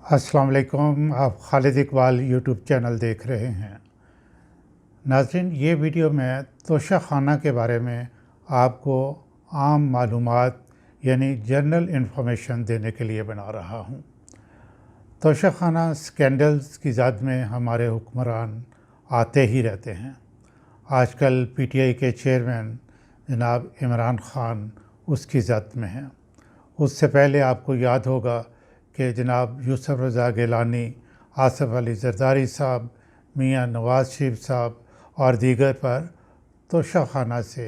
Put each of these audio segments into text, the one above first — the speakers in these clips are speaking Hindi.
अस्सलाम वालेकुम। आप खालिद इकबाल यूट्यूब चैनल देख रहे हैं। नाज़रीन, ये वीडियो मैं तोशाखाना के बारे में आपको आम मालूमात यानी जनरल इन्फॉर्मेशन देने के लिए बना रहा हूँ। तोशाखाना स्कैंडल्स की ज़द में हमारे हुक्मरान आते ही रहते हैं। आजकल पीटीआई के चेयरमैन जनाब इमरान ख़ान उसकी ज़द में हैं। उससे पहले आपको याद होगा कि जनाब यूसुफ रज़ा गिलानी, आसिफ अली ज़रदारी साहब, मियाँ नवाज़ शरीफ साहब और दीगर पर तोशाखाना से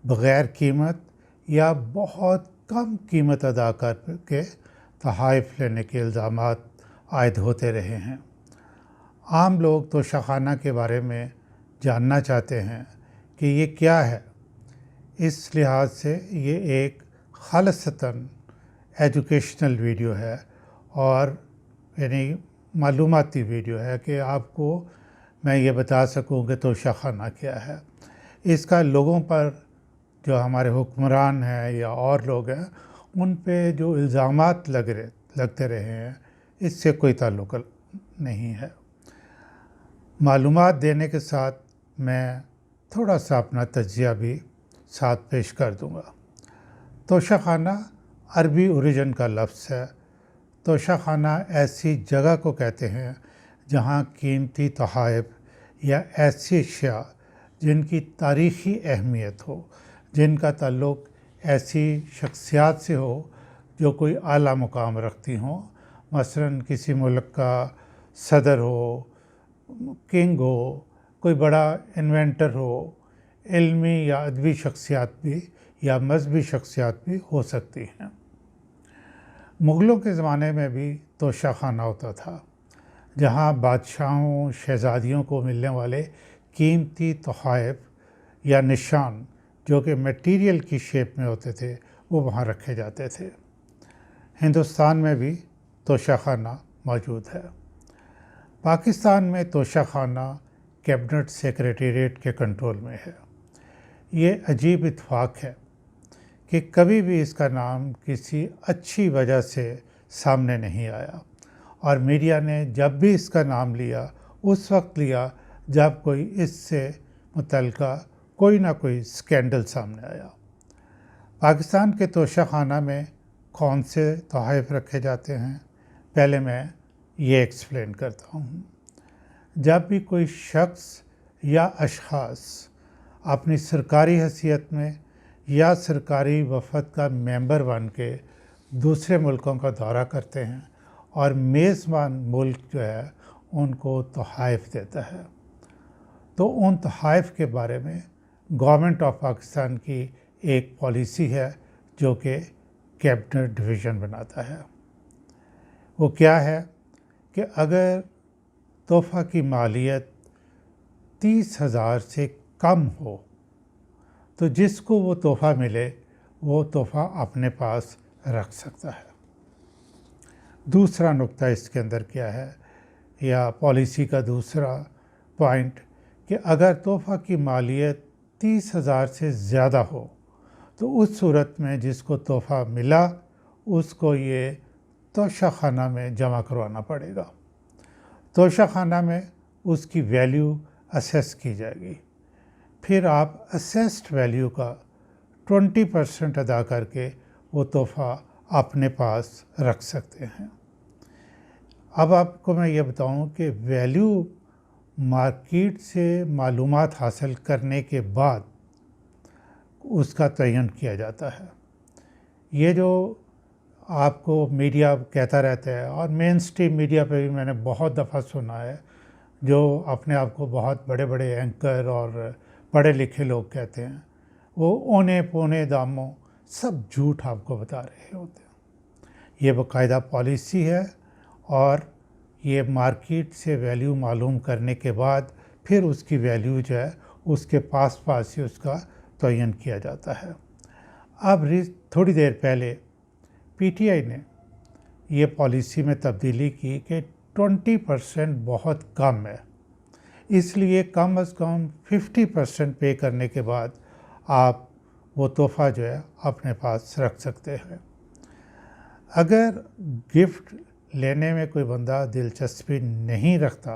बग़ैर कीमत या बहुत कम कीमत अदा करके तोहफ़े लेने के इल्ज़ामात आयद होते रहे हैं। आम लोग तोशाखाना के बारे में जानना चाहते हैं कि ये क्या है। इस लिहाज से ये एक खालिसतन एजुकेशनल वीडियो है और यानी मालूमाती वीडियो है कि आपको मैं ये बता सकूं कि तोशाखाना क्या है। इसका लोगों पर, जो हमारे हुक्मरान हैं या और लोग हैं, उन पे जो इल्ज़ामात लगते रहे हैं, इससे कोई ताल्लुक़ नहीं है। मालूमात देने के साथ मैं थोड़ा सा अपना तज्ज़िया भी साथ पेश कर दूंगा। तोशाखाना अरबी ओरिजिन का लफ्ज़ है। तोशाखाना ऐसी जगह को कहते हैं जहाँ कीमती तोहफ़े या ऐसी अशिया जिनकी तारीख़ी अहमियत हो, जिनका ताल्लुक़ ऐसी शख्सियात से हो जो कोई आला मुकाम रखती हों, मसलन किसी मुल्क का सदर हो, किंग हो, कोई बड़ा इन्वेंटर हो, इल्मी या अदबी शख्सियात भी या मजहबी शख्सियात भी हो सकती हैं। मुग़लों के ज़माने में भी तोशाखाना होता था जहाँ बादशाहों, शहज़ादियों को मिलने वाले कीमती तोहफ़े या निशान जो कि मटीरियल की शेप में होते थे, वो वहाँ रखे जाते थे। हिंदुस्तान में भी तोशाखाना मौजूद है। पाकिस्तान में तोशाखाना कैबिनेट सेक्रेटेरिएट के कंट्रोल में है। ये अजीब इत्तेफाक है कि कभी भी इसका नाम किसी अच्छी वजह से सामने नहीं आया और मीडिया ने जब भी इसका नाम लिया, उस वक्त लिया जब कोई इससे मुतल्लिका कोई ना कोई स्कैंडल सामने आया। पाकिस्तान के तोशाखाना में कौन से तोहफ़े रखे जाते हैं, पहले मैं ये एक्सप्लेन करता हूँ। जब भी कोई शख्स या अशख़ास अपनी सरकारी हैसियत में या सरकारी वफ़द का मेंबर बन के दूसरे मुल्कों का दौरा करते हैं और मेज़बान मुल्क जो है उनको तोहफ़े देता है, तो उन तोहफ़े के बारे में गवर्नमेंट ऑफ पाकिस्तान की एक पॉलिसी है जो कि कैबिनेट डिवीज़न बनाता है। वो क्या है कि अगर तोहफ़ा की मालियत 30,000 से कम हो तो जिसको वो तोहफ़ा मिले वो तोहफ़ा अपने पास रख सकता है। दूसरा नुक्ता इसके अंदर क्या है, या पॉलिसी का दूसरा पॉइंट, कि अगर तोहफ़ा की मालियत 30,000 से ज़्यादा हो तो उस सूरत में जिसको तोहफ़ा मिला उसको ये तोशाखाना में जमा करवाना पड़ेगा। तोशाखाना में उसकी वैल्यू असेस की जाएगी, फिर आप असेस्ड वैल्यू का 20% अदा करके वो तोहफ़ा अपने पास रख सकते हैं। अब आपको मैं ये बताऊं कि वैल्यू मार्केट से मालूमात हासिल करने के बाद उसका तयन किया जाता है। ये जो आपको मीडिया कहता रहता है और मेन स्ट्रीम मीडिया पे भी मैंने बहुत दफ़ा सुना है, जो अपने आप को बहुत बड़े बड़े एंकर और पढ़े लिखे लोग कहते हैं, वो औने पौने दामों सब झूठ आपको बता रहे होते हैं। ये बाकायदा पॉलिसी है और ये मार्केट से वैल्यू मालूम करने के बाद फिर उसकी वैल्यू जो है उसके पास ही उसका तयन किया जाता है। अब थोड़ी देर पहले पीटीआई ने ये पॉलिसी में तब्दीली की कि 20% बहुत कम है, इसलिए कम से कम 50% पे करने के बाद आप वो तोहफ़ा जो है अपने पास रख सकते हैं। अगर गिफ्ट लेने में कोई बंदा दिलचस्पी नहीं रखता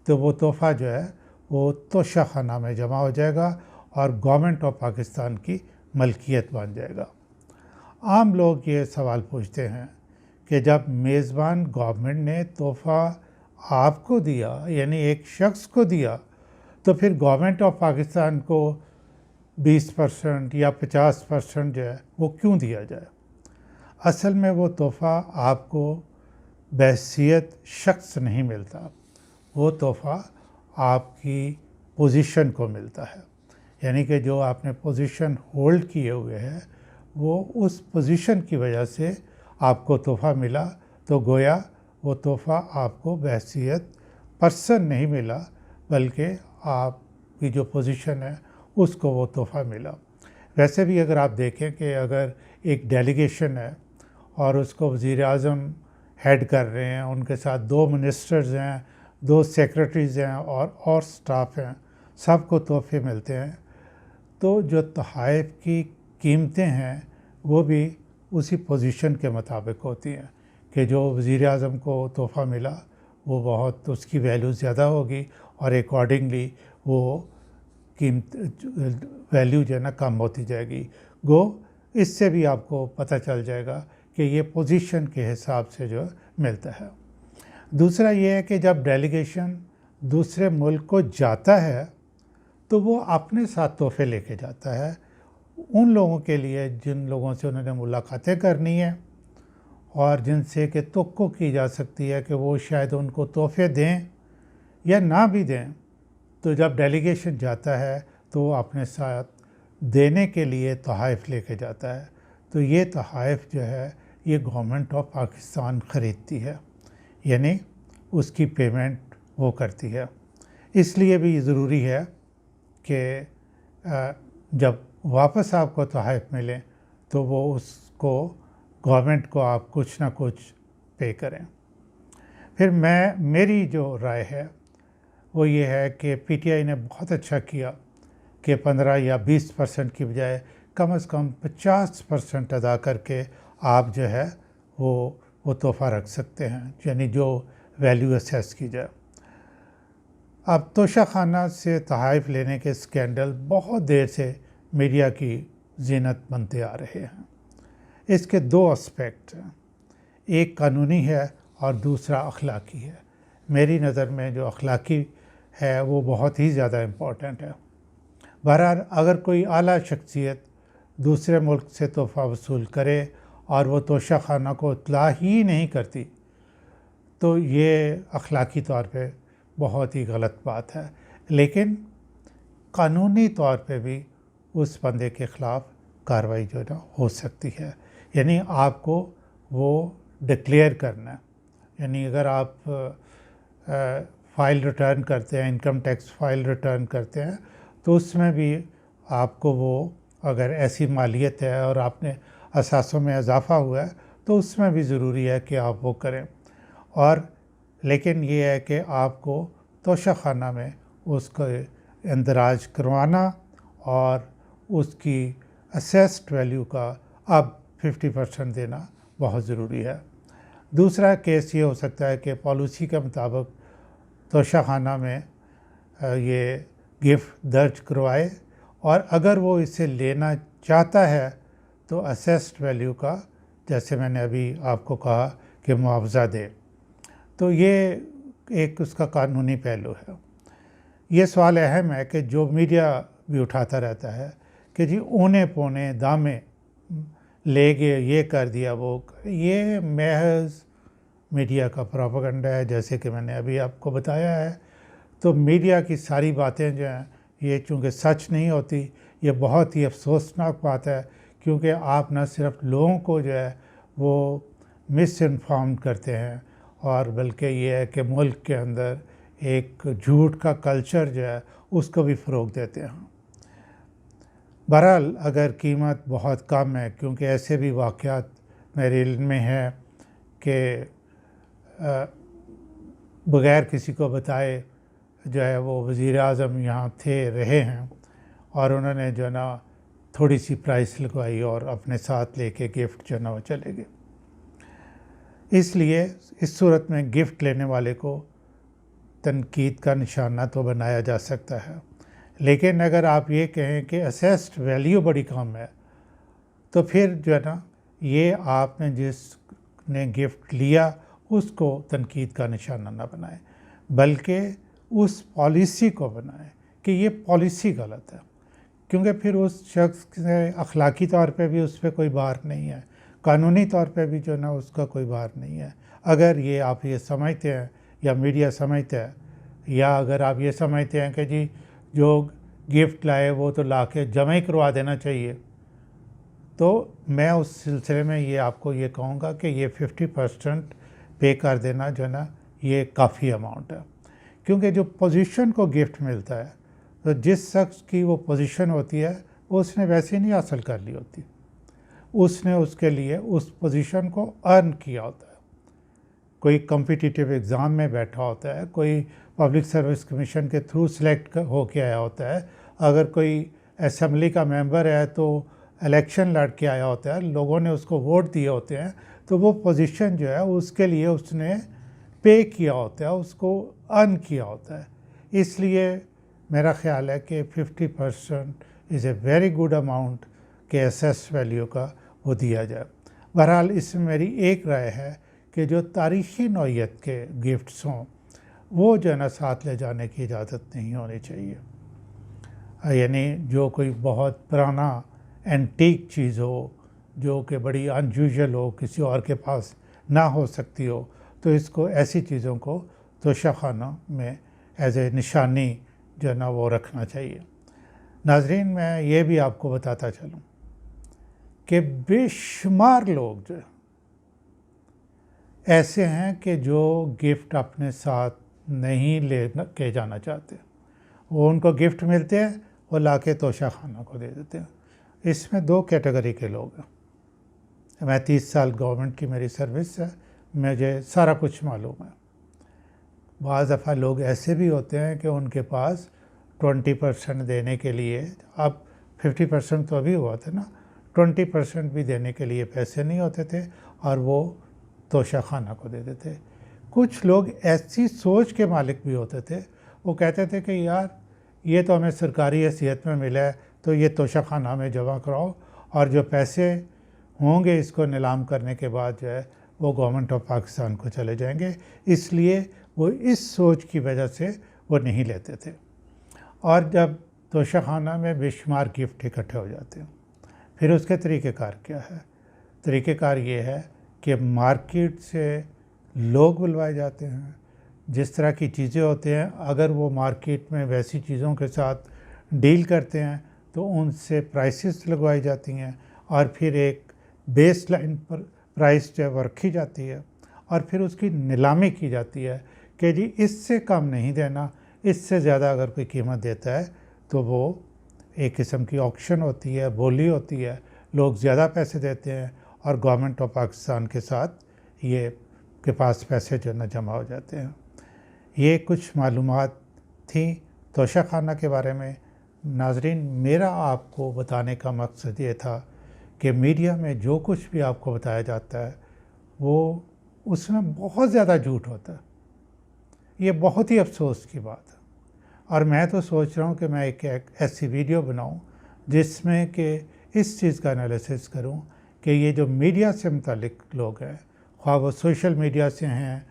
तो वो तोहफ़ा जो है वो तोशा खाना में जमा हो जाएगा और गवर्नमेंट ऑफ पाकिस्तान की मलकियत बन जाएगा। आम लोग ये सवाल पूछते हैं कि जब मेज़बान गवर्नमेंट ने तोहफ़ा आपको दिया, यानी एक शख्स को दिया, तो फिर गवर्नमेंट ऑफ पाकिस्तान को 20% या 50% जो है वो क्यों दिया जाए। असल में वो तोहफ़ा आपको बहैसियत शख्स नहीं मिलता, वो तोहफ़ा आपकी पोजीशन को मिलता है। यानी कि जो आपने पोजीशन होल्ड किए हुए है वो उस पोजीशन की वजह से आपको तोहफ़ा मिला, तो गोया वो तोहफ़ा आपको बहैसियत पर्सन नहीं मिला बल्कि आपकी जो पोजीशन है उसको वो तोहफ़ा मिला। वैसे भी अगर आप देखें कि अगर एक डेलीगेशन है और उसको वज़ीर-ए-आज़म हेड कर रहे हैं, उनके साथ 2 मिनिस्टर्स हैं, 2 सेक्रेटरीज़ हैं और स्टाफ हैं, सबको तोहफ़े मिलते हैं, तो जो तोहफ़े की कीमतें हैं वो भी उसी पोजीशन के मुताबिक होती हैं कि जो वज़ीर-ए-आज़म को तोहफ़ा मिला वो बहुत उसकी वैल्यू ज़्यादा होगी और अकॉर्डिंगली वो कीमत वैल्यू जो है ना कम होती जाएगी। गो इससे भी आपको पता चल जाएगा कि ये पोजीशन के हिसाब से जो मिलता है। दूसरा ये है कि जब डेलीगेशन दूसरे मुल्क को जाता है तो वो अपने साथ तोहफ़े लेके जाता है उन लोगों के लिए जिन लोगों से उन्होंने मुलाकातें करनी है और जिनसे कि तवक्को की जा सकती है कि वो शायद उनको तोहफ़े दें या ना भी दें। तो जब डेलीगेशन जाता है तो वो अपने साथ देने के लिए तोहफ़े लेके जाता है, तो ये तोहफ़े जो है ये गवर्नमेंट ऑफ पाकिस्तान ख़रीदती है, यानी उसकी पेमेंट वो करती है। इसलिए भी ज़रूरी है कि जब वापस आपको तोहफ़े मिले तो वो उसको गवर्नमेंट को आप कुछ ना कुछ पे करें। फिर मेरी जो राय है वो ये है कि पीटीआई ने बहुत अच्छा किया कि 15 या 20% की बजाय कम से कम 50% अदा करके आप जो है वो तोहफ़ा रख सकते हैं, यानी जो वैल्यू असेस की जाए। अब तोशा खाना से तोहफ़े लेने के स्कैंडल बहुत देर से मीडिया की ज़ीनत बनते आ रहे हैं। इसके 2 एस्पेक्ट हैं, एक कानूनी है और दूसरा अखलाकी है। मेरी नज़र में जो अखलाकी है वो बहुत ही ज़्यादा इम्पॉर्टेंट है। बहरहाल अगर कोई आला शख्सियत दूसरे मुल्क से तोहफ़ा वसूल करे और वो तोशा खाना को इत्तला ही नहीं करती तो ये अखलाकी तौर पे बहुत ही गलत बात है, लेकिन कानूनी तौर पे भी उस बंदे के ख़िलाफ़ कार्रवाई जो है ना हो सकती है। यानी आपको वो डिक्लेयर करना है, यानी अगर आप फ़ाइल रिटर्न करते हैं, इनकम टैक्स फ़ाइल रिटर्न करते हैं, तो उसमें भी आपको वो अगर ऐसी मालियत है और आपने असासों में इजाफ़ा हुआ है तो उसमें भी ज़रूरी है कि आप वो करें। और लेकिन ये है कि आपको तोशा खाना में उसको इंदराज करवाना और उसकी असेस्ड वैल्यू का अब 50% देना बहुत ज़रूरी है। दूसरा केस ये हो सकता है कि पॉलिसी के मुताबिक तोशा खाना में ये गिफ्ट दर्ज करवाए और अगर वो इसे लेना चाहता है तो असेस्ड वैल्यू का, जैसे मैंने अभी आपको कहा कि मुआवजा दे। तो ये एक उसका कानूनी पहलू है। ये सवाल अहम है कि जो मीडिया भी उठाता रहता है कि जी औने पौने दामे ले गए, ये कर दिया वो, ये महज मीडिया का प्रोपेगेंडा है। जैसे कि मैंने अभी आपको बताया है, तो मीडिया की सारी बातें जो हैं ये चूँकि सच नहीं होती, ये बहुत ही अफसोसनाक बात है, क्योंकि आप न सिर्फ लोगों को जो है वो मिस इन्फॉर्म करते हैं और बल्कि ये है कि मुल्क के अंदर एक झूठ का कल्चर जो है उसको भी फ़रोग़ देते हैं। बहरहाल अगर कीमत बहुत कम है, क्योंकि ऐसे भी वाक़यात मेरे इल्म में है कि बग़ैर किसी को बताए जो है वो वज़ीर-ए-आज़म यहाँ थे, रहे हैं और उन्होंने जो है ना थोड़ी सी प्राइस लगवाई और अपने साथ लेके गिफ्ट जो है ना वो चले गए। इसलिए इस सूरत में गिफ्ट लेने वाले को तनकीद का निशाना तो बनाया जा सकता है, लेकिन अगर आप ये कहें कि असेस्ड वैल्यू बड़ी कम है, तो फिर जो है ना, ये आपने जिसने गिफ्ट लिया उसको तनकीद का निशाना ना बनाएं, बल्कि उस पॉलिसी को बनाएं कि ये पॉलिसी गलत है, क्योंकि फिर उस शख्स से अखलाकी तौर पे भी उस पर कोई बार नहीं है, कानूनी तौर पे भी जो है ना उसका कोई बार नहीं है। अगर ये आप ये समझते हैं या मीडिया समझता है, या अगर आप ये समझते हैं कि जी जो गिफ्ट लाए वो तो ला के जमा ही करवा देना चाहिए, तो मैं उस सिलसिले में ये आपको ये कहूँगा कि ये 50% पे कर देना जो है ना, ये काफ़ी अमाउंट है। क्योंकि जो पोजीशन को गिफ्ट मिलता है, तो जिस शख्स की वो पोजीशन होती है वो उसने वैसे ही नहीं हासिल कर ली होती, उसने उसके लिए उस पोजीशन को अर्न किया होता है। कोई कॉम्पिटिटिव एग्ज़ाम में बैठा होता है, कोई पब्लिक सर्विस कमीशन के थ्रू सेलेक्ट होके आया होता है, अगर कोई असेंबली का मेंबर है तो इलेक्शन लड़ के आया होता है, लोगों ने उसको वोट दिए होते हैं, तो वो पोजीशन जो है उसके लिए उसने पे किया होता है, उसको अर्न किया होता है। इसलिए मेरा ख़्याल है कि 50% is a very good amount के असेस वैल्यू का वो दिया जाए। बहरहाल इसमें मेरी एक राय है कि जो तारीख़ी नौइयत के गिफ्ट्स हों वो जो है ना साथ ले जाने की इजाज़त नहीं होनी चाहिए। यानी जो कोई बहुत पुराना एंटीक चीज़ हो, जो कि बड़ी अनयूजुअल हो, किसी और के पास ना हो सकती हो, तो इसको ऐसी चीज़ों को तोशाखाना में एज ए निशानी जो है ना वो रखना चाहिए। नाजरीन, मैं ये भी आपको बताता चलूँ कि बेशुमार लोग जो ऐसे हैं कि जो गिफ्ट अपने साथ नहीं ले के जाना चाहते, वो उनको गिफ्ट मिलते हैं वो ला के तोशाखाना को दे देते हैं। इसमें दो कैटेगरी के लोग हैं। मैं 30 साल गवर्नमेंट की मेरी सर्विस है, मुझे सारा कुछ मालूम है। बाज़ दफ़ा लोग ऐसे भी होते हैं कि उनके पास 20% देने के लिए, अब 50% तो अभी हुआ था ना, 20% भी देने के लिए पैसे नहीं होते थे और वो तोशाखाना को दे देते। कुछ लोग ऐसी सोच के मालिक भी होते थे, वो कहते थे कि यार ये तो हमें सरकारी हैसियत में मिला है तो ये तोशाखाना में जमा कराओ, और जो पैसे होंगे इसको नीलाम करने के बाद जो है वो गवर्नमेंट ऑफ पाकिस्तान को चले जाएंगे। इसलिए वो इस सोच की वजह से वो नहीं लेते थे। और जब तोशाखाना में बेशुमार गिफ्ट इकट्ठे हो जाते हैं, फिर उसके तरीक़ेकार क्या है? तरीक़ेकार ये है कि मार्केट से लोग बुलवाए जाते हैं, जिस तरह की चीज़ें होते हैं, अगर वो मार्केट में वैसी चीज़ों के साथ डील करते हैं तो उनसे प्राइसेस लगवाई जाती हैं, और फिर एक बेस लाइन पर प्राइस जो है वो रखी जाती है, और फिर उसकी नीलामी की जाती है कि जी इससे कम नहीं देना, इससे ज़्यादा अगर कोई कीमत देता है तो वो एक किस्म की ऑक्शन होती है, बोली होती है, लोग ज़्यादा पैसे देते हैं और गवर्नमेंट ऑफ पाकिस्तान के साथ ये के पास पैसे जो है ना जमा हो जाते हैं। ये कुछ मालूमात थी तोशाखाना के बारे में। नाजरीन, मेरा आपको बताने का मकसद ये था कि मीडिया में जो कुछ भी आपको बताया जाता है वो उसमें बहुत ज़्यादा झूठ होता है। ये बहुत ही अफसोस की बात है, और मैं तो सोच रहा हूँ कि मैं एक ऐसी वीडियो बनाऊँ जिसमें कि इस चीज़ का एनालिसिस करूँ कि ये जो मीडिया से मुतालिक लोग हैं, ख्वाह वो सोशल मीडिया से हैं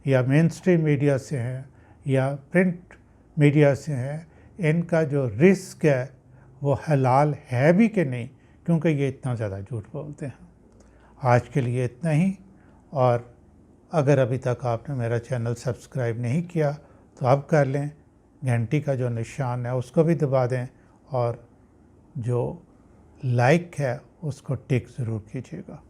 या मेन स्ट्रीम मीडिया से हैं या प्रिंट मीडिया से हैं, इनका जो रिस्क है वो हलाल है भी कि नहीं, क्योंकि ये इतना ज़्यादा झूठ बोलते हैं। आज के लिए इतना ही, और अगर अभी तक आपने मेरा चैनल सब्सक्राइब नहीं किया तो अब कर लें, घंटी का जो निशान है उसको भी दबा दें, और जो लाइक है उसको टिक ज़रूर कीजिएगा।